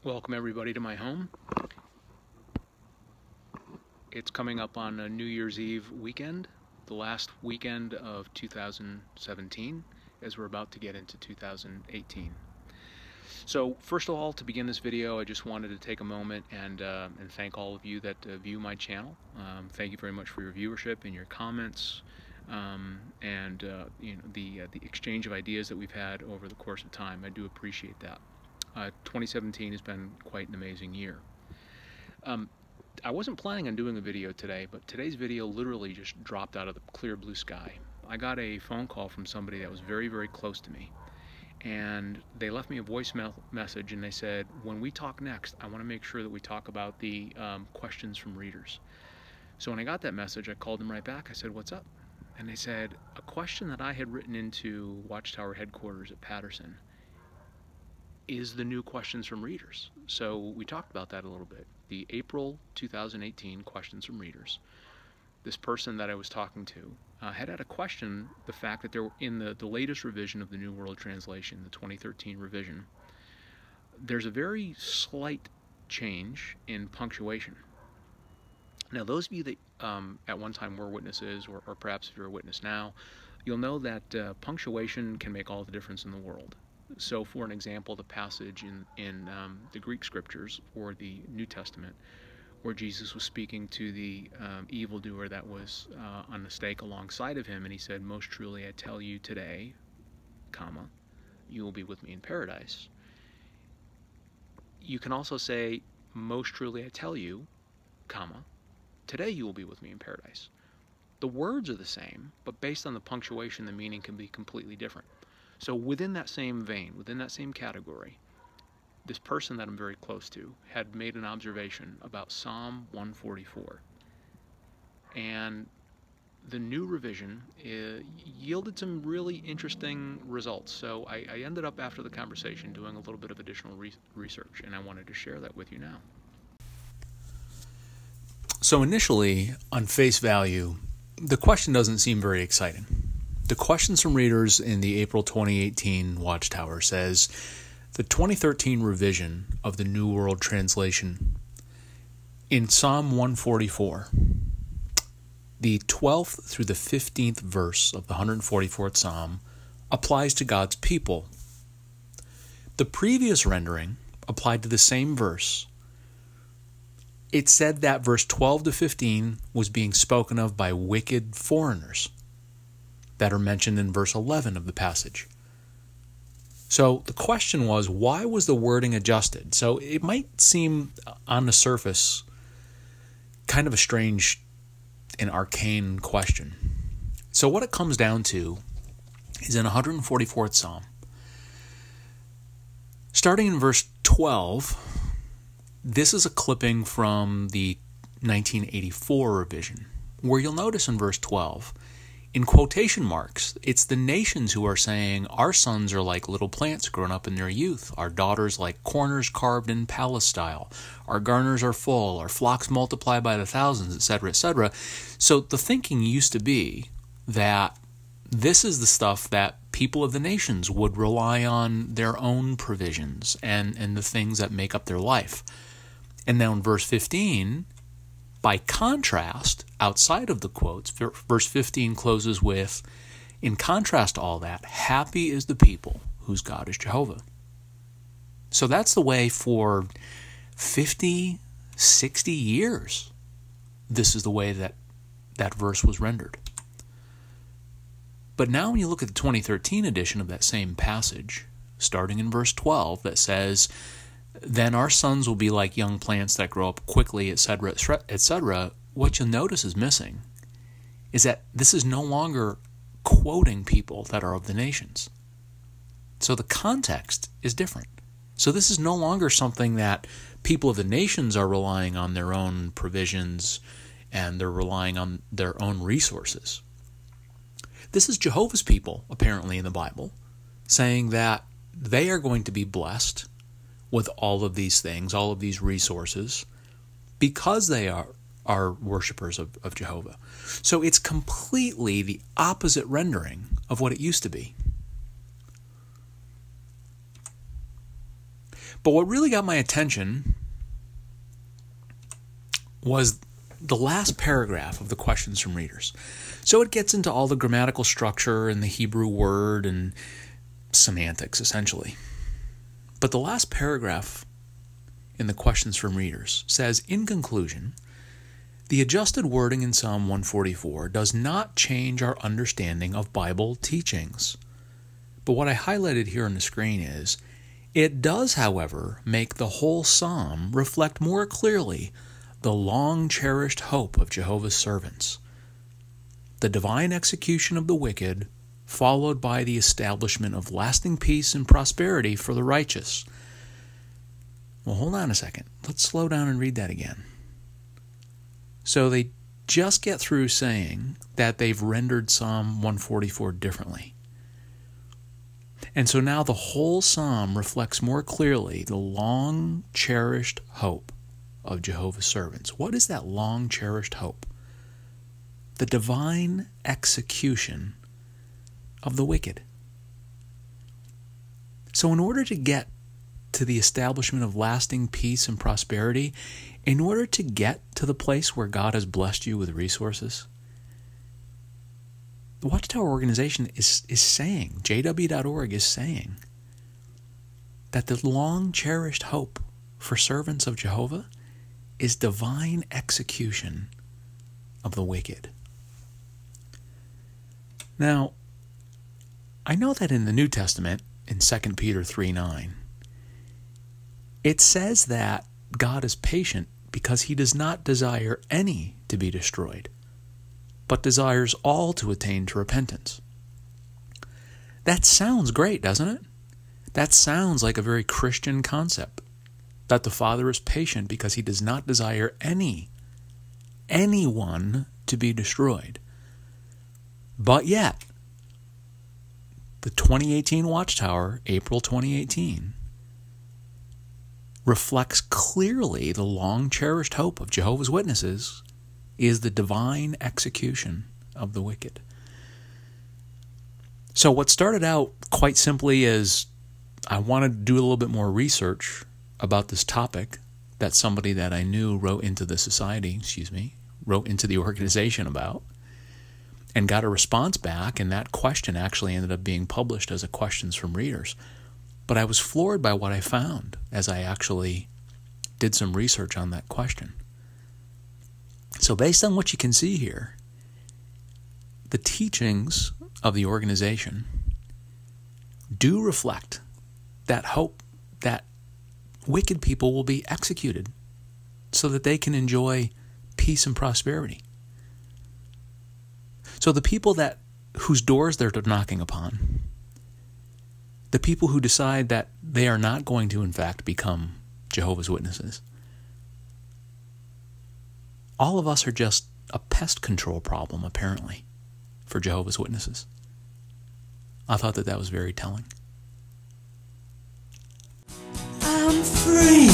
Welcome everybody to my home. It's coming up on a New Year's Eve weekend, the last weekend of 2017, as we're about to get into 2018. So first of all, to begin this video, I just wanted to take a moment and thank all of you that view my channel. Thank you very much for your viewership and your comments, the exchange of ideas that we've had over the course of time. I do appreciate that. 2017 has been quite an amazing year. I wasn't planning on doing a video today, but today's video literally just dropped out of the clear blue sky. I got a phone call from somebody that was very, very close to me, and they left me a voice message, and they said, when we talk next, I want to make sure that we talk about the questions from readers. So when I got that message, I called them right back. I said, what's up? And they said, a question that I had written into Watchtower headquarters at Patterson is the new questions from readers. So we talked about that a little bit. The April 2018 questions from readers. This person that I was talking to had a question, the fact that there were, in the latest revision of the New World Translation, the 2013 revision, there's a very slight change in punctuation. Now those of you that at one time were witnesses, or perhaps if you're a witness now, you'll know that punctuation can make all the difference in the world. So for an example, the passage in the Greek scriptures or the New Testament where Jesus was speaking to the evildoer that was on the stake alongside of him, and he said, most truly I tell you today, comma, you will be with me in paradise. You can also say, most truly I tell you, comma, today you will be with me in paradise. The words are the same, but based on the punctuation, the meaning can be completely different. So within that same vein, within that same category, this person that I'm very close to had made an observation about Psalm 144. And the new revision yielded some really interesting results. So I ended up, after the conversation, doing a little bit of additional research, and I wanted to share that with you now. So initially, on face value, the question doesn't seem very exciting. The questions from readers in the April 2018 Watchtower says, the 2013 revision of the New World Translation in Psalm 144, the 12th through the 15th verse of the 144th Psalm applies to God's people. The previous rendering applied to the same verse. It said that verse 12 to 15 was being spoken of by wicked foreigners that are mentioned in verse 11 of the passage. So the question was, why was the wording adjusted? So it might seem on the surface kind of a strange and arcane question. So what it comes down to is in 144th Psalm, starting in verse 12, this is a clipping from the 1984 revision, where you'll notice in verse 12, in quotation marks, it's the nations who are saying, our sons are like little plants grown up in their youth, our daughters like corners carved in palace style, our garners are full, our flocks multiply by the thousands, etc., etc. So the thinking used to be that this is the stuff that people of the nations would rely on their own provisions and the things that make up their life. And now in verse 15, by contrast, outside of the quotes, verse 15 closes with, in contrast to all that, happy is the people whose God is Jehovah. So that's the way for 50, 60 years, this is the way that that verse was rendered. But now when you look at the 2013 edition of that same passage, starting in verse 12, that says, then our sons will be like young plants that grow up quickly, etc., etc., what you'll notice is missing is that this is no longer quoting people that are of the nations. So the context is different. So this is no longer something that people of the nations are relying on their own provisions and they're relying on their own resources. This is Jehovah's people, apparently in the Bible, saying that they are going to be blessed with all of these things, all of these resources, because they are worshipers of Jehovah. So it's completely the opposite rendering of what it used to be. But what really got my attention was the last paragraph of the questions from readers. So it gets into all the grammatical structure and the Hebrew word and semantics, essentially. But the last paragraph in the questions from readers says, in conclusion, the adjusted wording in Psalm 144 does not change our understanding of Bible teachings. But what I highlighted here on the screen is, it does, however, make the whole psalm reflect more clearly the long-cherished hope of Jehovah's servants, the divine execution of the wicked, followed by the establishment of lasting peace and prosperity for the righteous. Well, hold on a second. Let's slow down and read that again. So they just get through saying that they've rendered Psalm 144 differently. And so now the whole psalm reflects more clearly the long-cherished hope of Jehovah's servants. What is that long-cherished hope? The divine execution of the wicked. So in order to get to the establishment of lasting peace and prosperity, in order to get to the place where God has blessed you with resources, the Watchtower organization is saying, jw.org is saying, that the long-cherished hope for servants of Jehovah is divine execution of the wicked. Now, I know that in the New Testament, in 2 Peter 3:9, it says that God is patient because he does not desire any to be destroyed, but desires all to attain to repentance. That sounds great, doesn't it? That sounds like a very Christian concept, that the Father is patient because he does not desire anyone to be destroyed. But yet, the 2018 Watchtower, April 2018, reflects clearly the long-cherished hope of Jehovah's Witnesses is the divine execution of the wicked. So what started out quite simply as I wanted to do a little bit more research about this topic that somebody that I knew wrote into the organization about, and got a response back, and that question actually ended up being published as a questions from readers. But I was floored by what I found as I actually did some research on that question. So based on what you can see here, the teachings of the organization do reflect that hope that wicked people will be executed so that they can enjoy peace and prosperity. So the people whose doors they're knocking upon, the people who decide that they are not going to, in fact, become Jehovah's Witnesses, all of us are just a pest control problem, apparently, for Jehovah's Witnesses. I thought that was very telling. I'm free.